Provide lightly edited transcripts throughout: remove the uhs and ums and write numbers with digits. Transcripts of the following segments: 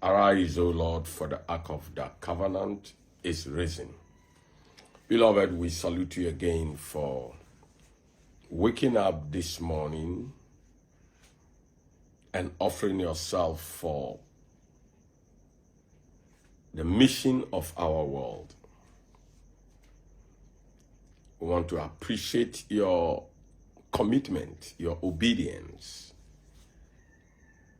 Arise, O Lord, for the ark of the covenant is risen. Beloved, we salute you again for waking up this morning and offering yourself for the mission of our world. We want to appreciate your commitment, your obedience,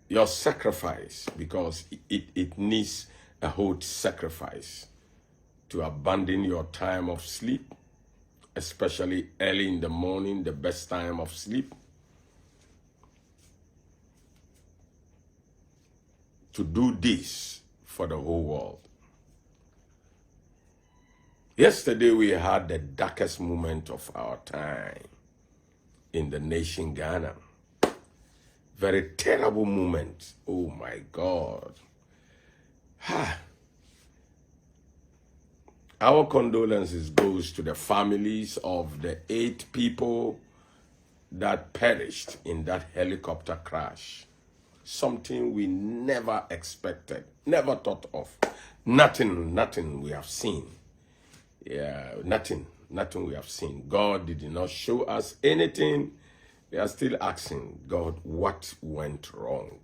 your sacrifice, because it needs a whole sacrifice to abandon your time of sleep, especially early in the morning, the best time of sleep, to do this for the whole world. Yesterday we had the darkest moment of our time in the nation Ghana. Very terrible moment. Oh my God. Our condolences goes to the families of the 8 people that perished in that helicopter crash. Something we never expected, never thought of. Nothing we have seen. Yeah, nothing we have seen. God did not show us anything. We are still asking God, what went wrong?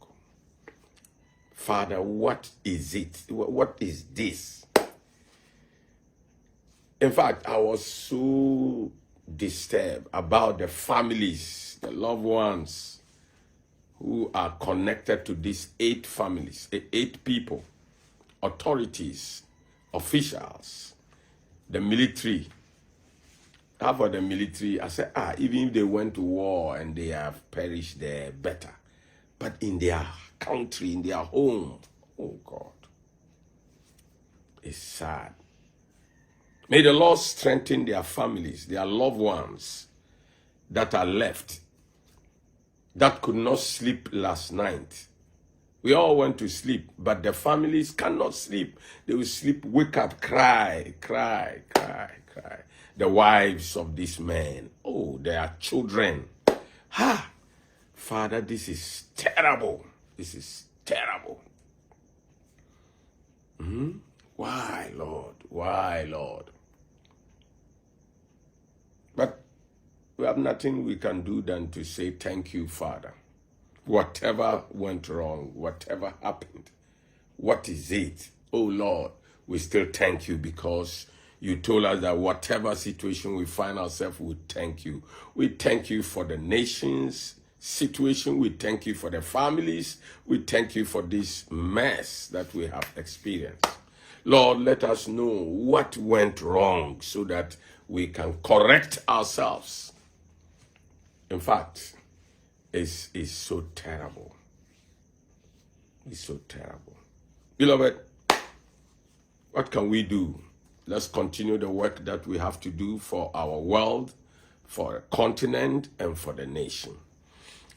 Father, what is it? What is this? In fact, I was so disturbed about the families, the loved ones who are connected to these 8 families, 8 people, authorities, officials, the military. Half of the military, I said, even if they went to war and they have perished there, better. But in their country, in their home, oh God, it's sad. May the Lord strengthen their families, their loved ones that are left, that could not sleep last night. We all went to sleep, but the families cannot sleep. They will sleep, wake up, cry. The wives of these men, oh, their children. Father, this is terrible. This is terrible. Why, Lord? Why, Lord? But we have nothing we can do than to say thank you, Father. Whatever went wrong, whatever happened, what is it? Oh, Lord, we still thank you because you told us that whatever situation we find ourselves, we thank you. We thank you for the nation's situation. We thank you for the families. We thank you for this mess that we have experienced. Lord, let us know what went wrong so that we can correct ourselves. In fact, it's so terrible. It's so terrible. Beloved, what can we do? Let's continue the work that we have to do for our world, for a continent, and for the nation.